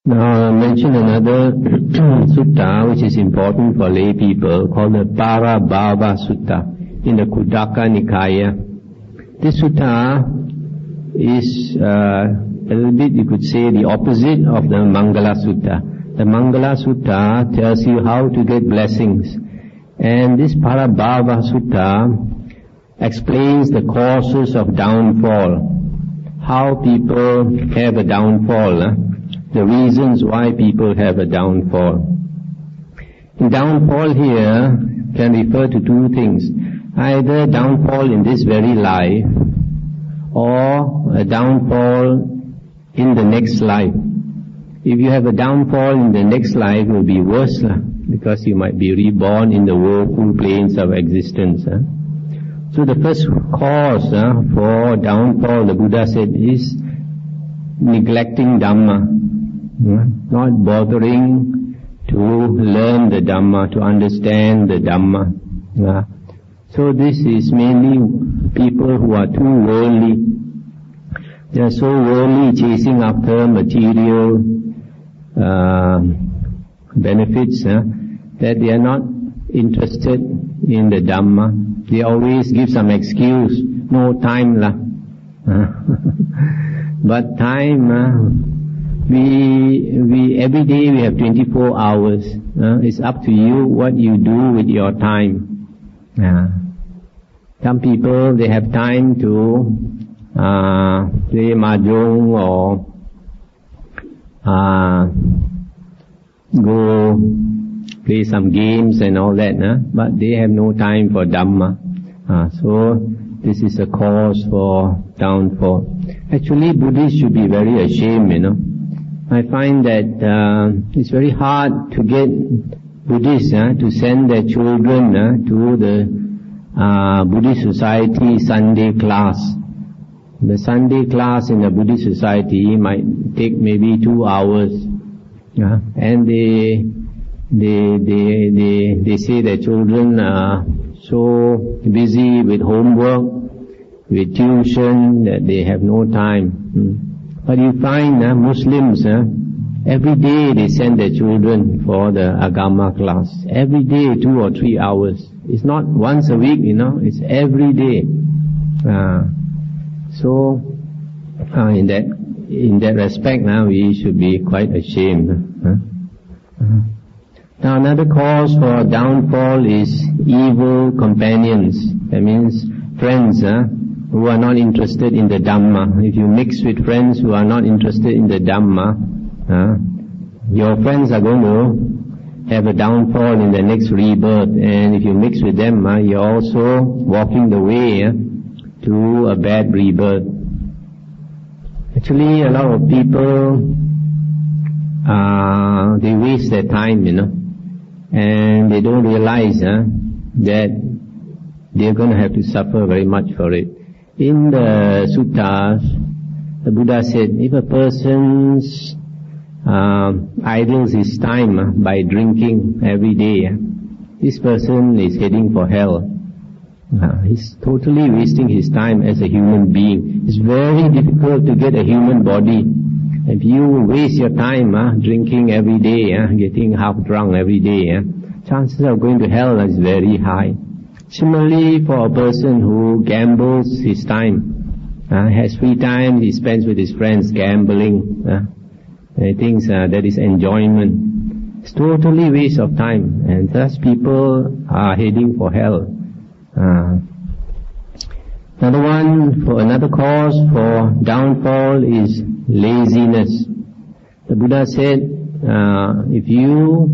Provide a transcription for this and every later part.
Now I'll mention another sutta which is important for lay people called the Parabhava Sutta in the Khuddaka Nikaya. This sutta is a little bit, you could say, the opposite of the Mangala Sutta. The Mangala Sutta tells you how to get blessings, and this Parabhava Sutta explains the causes of downfall, how people have a downfall, the reasons why people have a downfall. Downfall here can refer to two things, either downfall in this very life or a downfall in the next life. If you have a downfall in the next life, it will be worse, because you might be reborn in the woeful planes of existence. So the first cause for downfall, the Buddha said, is neglecting Dhamma, not bothering to learn the Dhamma, to understand the Dhamma. So this is mainly people who are too worldly. They are so worldly, chasing after material benefits, that they are not interested in the Dhamma. They always give some excuse, no time lah. But time, we every day we have 24 hours. It's up to you what you do with your time. Some people, they have time to play mahjong or go play some games and all that, but they have no time for Dhamma. So this is a cause for downfall. Actually, Buddhists should be very ashamed, I find that it's very hard to get Buddhists to send their children to the Buddhist society Sunday class. The Sunday class in the Buddhist society might take maybe 2 hours, and they say their children are so busy with homework, with tuition, that they have no time. But you find Muslims, every day they send their children for the Agama class. Every day 2 or 3 hours. It's not once a week, it's every day. So in that respect, we should be quite ashamed. Now another cause for downfall is evil companions. That means friends who are not interested in the Dhamma. If you mix with friends who are not interested in the Dhamma, your friends are going to have a downfall in the next rebirth. And if you mix with them, you're also walking the way to a bad rebirth. Actually, a lot of people, they waste their time, and they don't realize that they're going to have to suffer very much for it. In the suttas, the Buddha said, if a person idles his time by drinking every day, this person is heading for hell. He's totally wasting his time as a human being. It's very difficult to get a human body. If you waste your time drinking every day, getting half drunk every day, chances of going to hell is very high. Similarly, for a person who gambles his time, has free time, he spends with his friends gambling, he thinks that is enjoyment. It's totally waste of time, and thus people are heading for hell. Another cause for downfall is laziness. The Buddha said, if you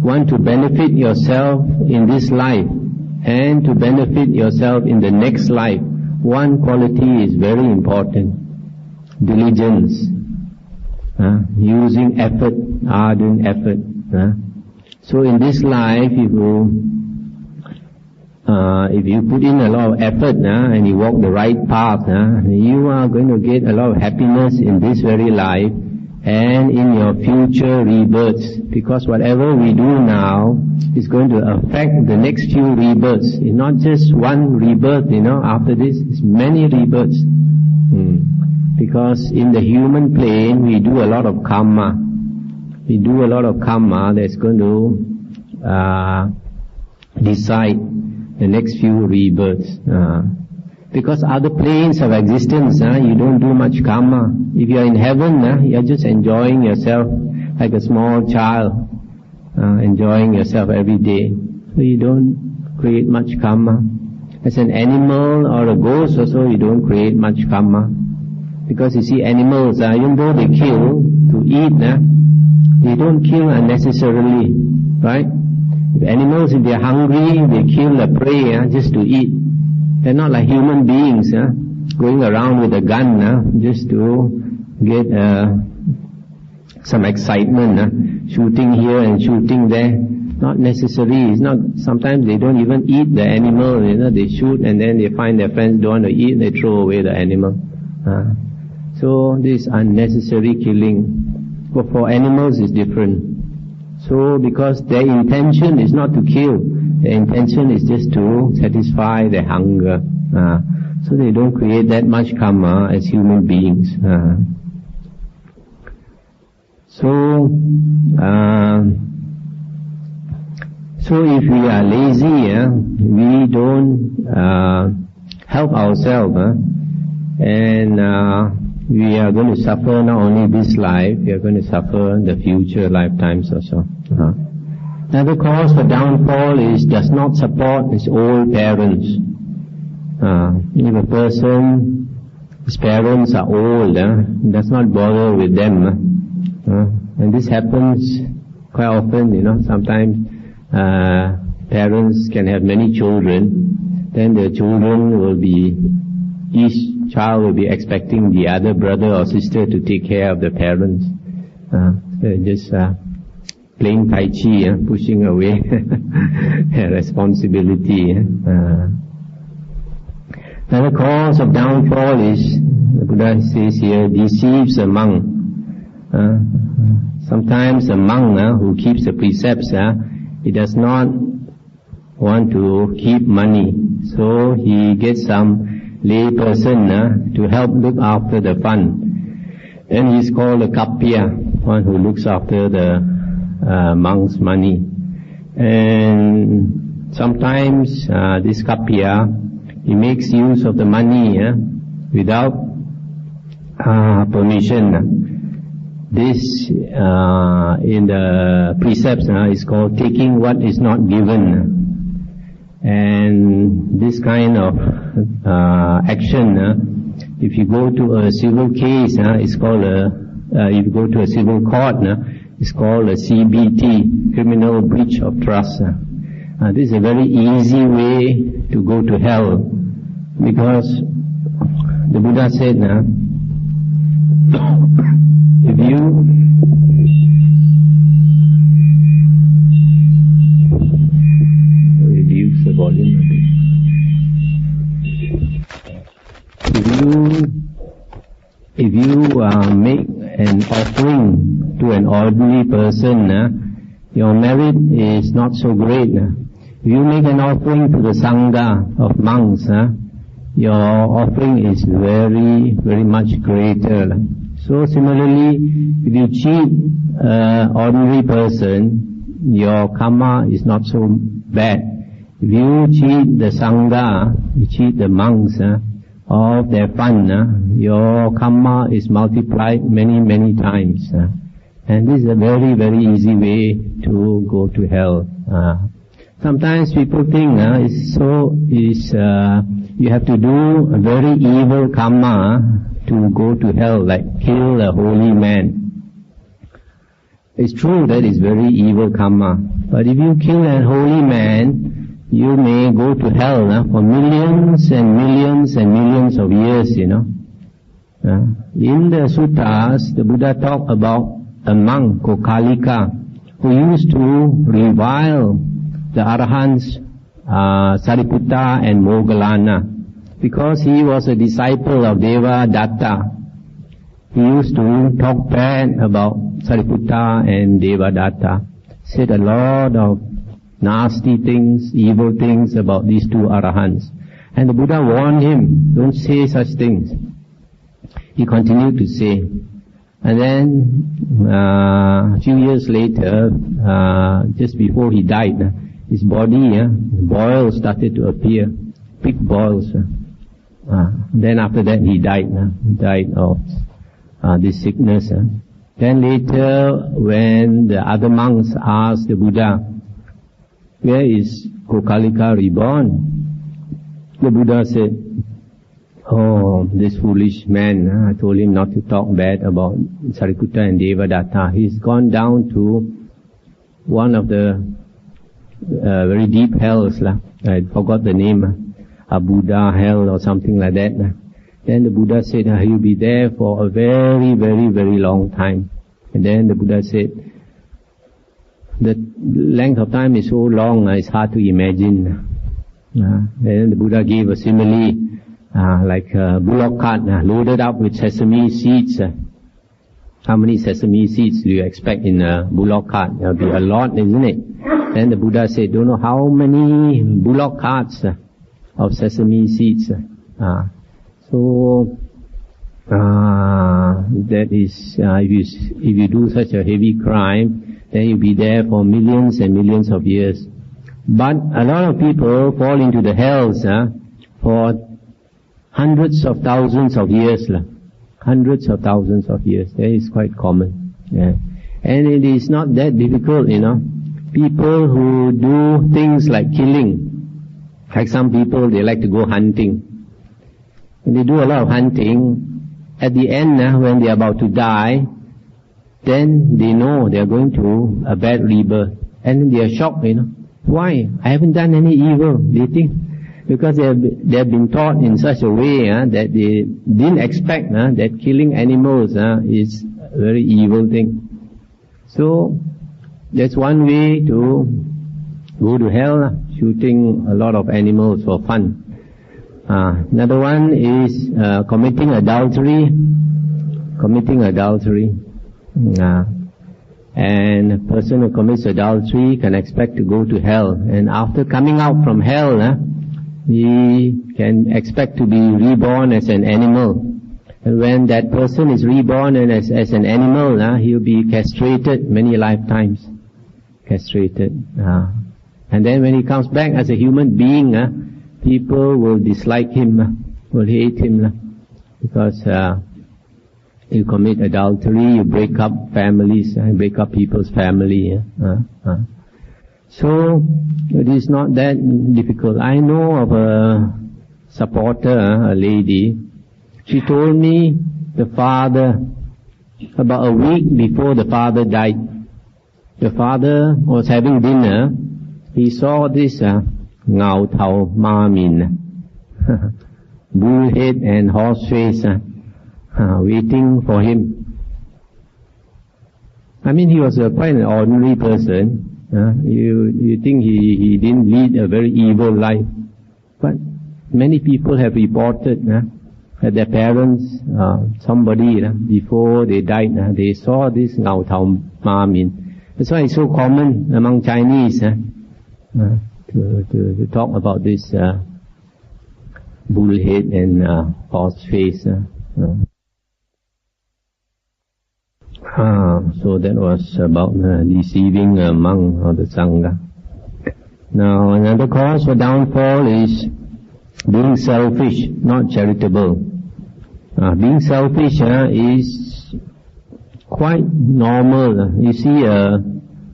want to benefit yourself in this life and to benefit yourself in the next life, one quality is very important: diligence, using effort, ardent effort. So in this life, if you put in a lot of effort and you walk the right path, you are going to get a lot of happiness in this very life and in your future rebirths. Because whatever we do now is going to affect the next few rebirths. It's not just one rebirth, after this, it's many rebirths. Because in the human plane, we do a lot of karma. We do a lot of karma that's going to decide the next few rebirths. Because other planes of existence, you don't do much karma. If you are in heaven, you're just enjoying yourself like a small child, enjoying yourself every day. So you don't create much karma. As an animal or a ghost also, you don't create much karma. Because you see, animals, even though they kill to eat, they don't kill unnecessarily, right? If animals, if they're hungry, they kill the prey just to eat. They're not like human beings, going around with a gun just to get some excitement, shooting here and shooting there. Not necessary. It's not. Sometimes they don't even eat the animal. They shoot and then they find their friends don't want to eat. They throw away the animal. So this unnecessary killing. But for animals, it's different. So because their intention is not to kill, their intention is just to satisfy their hunger. So they don't create that much karma as human beings. So if we are lazy, we don't help ourselves, and we are going to suffer not only this life, we are going to suffer the future lifetimes also. Another cause for downfall is does not support his old parents. If a person, his parents are old, does not bother with them, and this happens quite often. Sometimes parents can have many children, then the children will be, each child will be expecting the other brother or sister to take care of the parents. Just playing Tai Chi, pushing away responsibility. Another cause of downfall is, the Buddha says here, deceives a monk. Sometimes a monk who keeps the precepts, he does not want to keep money, so he gets some lay person to help look after the fund. And he's called a kappiya, one who looks after the monk's money. And sometimes this kappiya, he makes use of the money without permission. This in the precepts is called taking what is not given. And this kind of action, if you go to a civil case, it's called if you go to a civil court, it's called a CBT, criminal breach of trust. This is a very easy way to go to hell, because the Buddha said, if you reduce the volume a bit. If you make an offering to an ordinary person, your merit is not so great. If you make an offering to the Sangha of monks, your offering is very, very much greater. So similarly, if you cheat an ordinary person, your karma is not so bad. If you cheat the Sangha, you cheat the monks of their fund, your karma is multiplied many, many times. And this is a very, very easy way to go to hell. Sometimes people think you have to do a very evil karma to go to hell, like kill a holy man. It's true that is very evil karma. But if you kill a holy man, you may go to hell for millions and millions and millions of years, In the suttas, the Buddha talked about a monk called Kalika, who used to revile the Arahants, Sariputta and Moggallana, because he was a disciple of Devadatta. He used to talk bad about Sariputta and Devadatta, said a lot of nasty things, evil things about these two Arahants. And the Buddha warned him, don't say such things. he continued to say. And then, a few years later, just before he died, his body, boils started to appear, big boils. Then after that he died. He died of this sickness. Then later, when the other monks asked the Buddha, where is Kokalika reborn? The Buddha said, oh, this foolish man, I told him not to talk bad about Sariputta and Devadatta. He's gone down to one of the very deep hells. I forgot the name, a Buddha hell or something like that. Then the Buddha said, he'll be there for a very, very, very long time. And then the Buddha said, the length of time is so long, it's hard to imagine. Then the Buddha gave a simile, like a bullock cart loaded up with sesame seeds. How many sesame seeds do you expect in a bullock cart? There'll be a lot, isn't it? Then the Buddha said, don't know how many bullock carts of sesame seeds. So that is, if you do such a heavy crime, then you'll be there for millions and millions of years. But a lot of people fall into the hells for hundreds of thousands of years. Hundreds of thousands of years. That is quite common. Yeah. And it is not that difficult, People who do things like killing, like some people, they like to go hunting. When they do a lot of hunting, at the end, when they are about to die, then they know they are going to a bad rebirth. And they are shocked, Why? I haven't done any evil, they think. Because they have been taught in such a way that they didn't expect that killing animals is a very evil thing. So, that's one way to go to hell, shooting a lot of animals for fun. Another one is committing adultery. And a person who commits adultery can expect to go to hell. And after coming out from hell, he can expect to be reborn as an animal. And when that person is reborn and as an animal, he'll be castrated many lifetimes. Castrated. And then when he comes back as a human being, people will dislike him, will hate him, because you commit adultery, you break up families, break up people's family. So, it is not that difficult. I know of a supporter, a lady. She told me the father, about a week before the father died, the father was having dinner. He saw this ngao tao ma min, bullhead and horse face waiting for him. I mean, he was quite an ordinary person. You think he didn't lead a very evil life. But many people have reported that their parents, somebody, before they died, they saw this ngao tao ma min. That's why it's so common among Chinese to talk about this bullhead and horse face. So that was about deceiving a monk or the Sangha. Now another cause for downfall is being selfish, not charitable. Being selfish is quite normal. You see a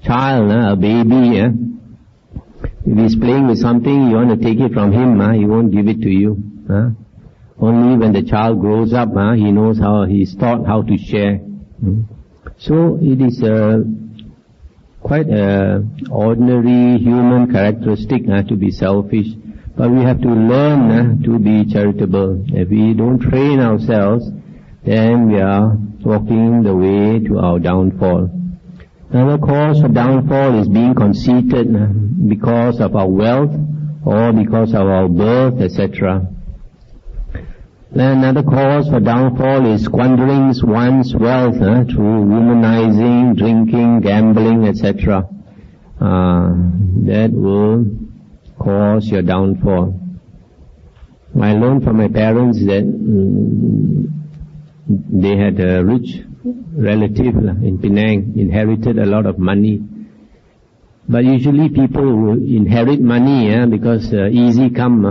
child, a baby, if he's playing with something, you want to take it from him, he won't give it to you. Only when the child grows up, he knows he's taught how to share. So it is quite an ordinary human characteristic to be selfish. But we have to learn to be charitable. If we don't train ourselves, then we are walking the way to our downfall. Another cause for downfall is being conceited because of our wealth or because of our birth, etc. Then another cause for downfall is squandering one's wealth through womanizing, drinking, gambling, etc. That will cause your downfall. I learned from my parents that they had a rich relative in Penang, inherited a lot of money. But usually people will inherit money because easy come,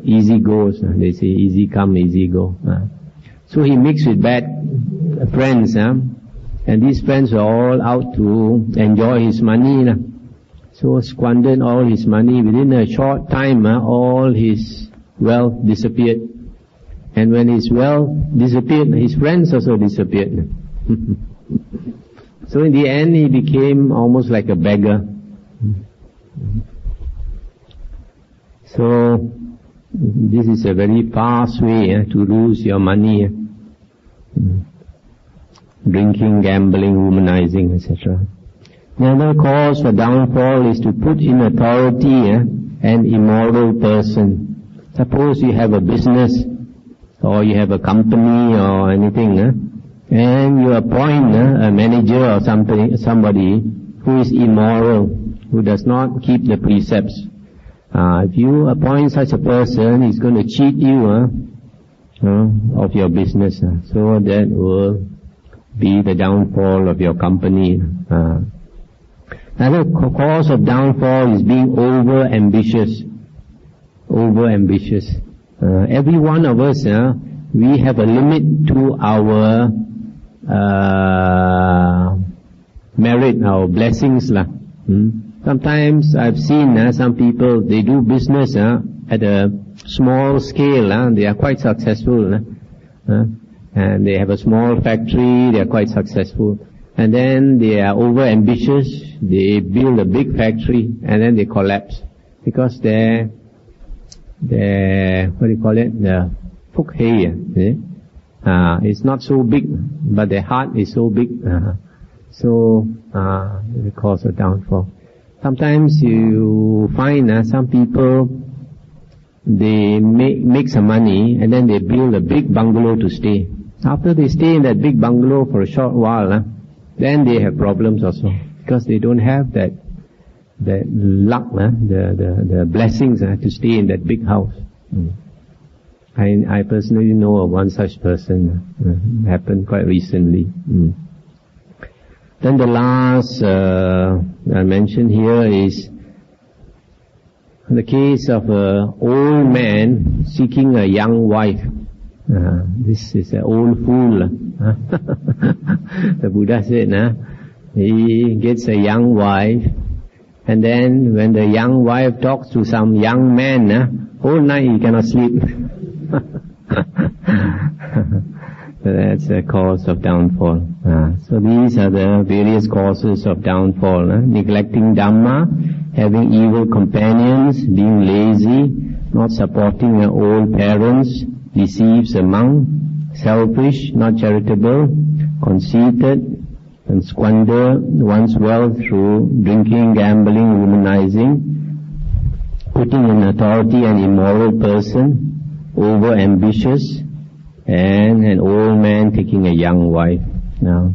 easy goes. They say easy come, easy go. So he mixed with bad friends, and these friends were all out to enjoy his money. So squandered all his money. Within a short time, all his wealth disappeared. And when his wealth disappeared, his friends also disappeared. So in the end, he became almost like a beggar. So this is a very fast way to lose your money. Drinking, gambling, womanizing, etc. Another cause for downfall is to put in authority an immoral person. Suppose you have a business or you have a company or anything, and you appoint a manager or somebody who is immoral, who does not keep the precepts. If you appoint such a person, he's going to cheat you of your business. So that will be the downfall of your company. Another cause of downfall is being over-ambitious. Over-ambitious. Every one of us, we have a limit to our merit, our blessings. Sometimes I've seen some people, they do business at a small scale. They are quite successful. And they have a small factory, they are quite successful. And then they are over-ambitious, they build a big factory, and then they collapse. Because their what do you call it? The phúc hay, it's not so big, but their heart is so big. So, the cause of downfall. Sometimes you find some people, they make some money, and then they build a big bungalow to stay. After they stay in that big bungalow for a short while, then they have problems also, because they don't have that luck, the blessings to stay in that big house. I personally know of one such person, happened quite recently. Then the last I mentioned here is the case of an old man seeking a young wife. This is an old fool. The Buddha said, he gets a young wife, and then when the young wife talks to some young man, whole night he cannot sleep. So that's a cause of downfall. So these are the various causes of downfall. Neglecting Dhamma, having evil companions, being lazy, not supporting old parents, deceives a monk, selfish, not charitable, conceited, and squander one's wealth through drinking, gambling, womanizing, putting in authority an immoral person, over-ambitious, and an old man taking a young wife. Now,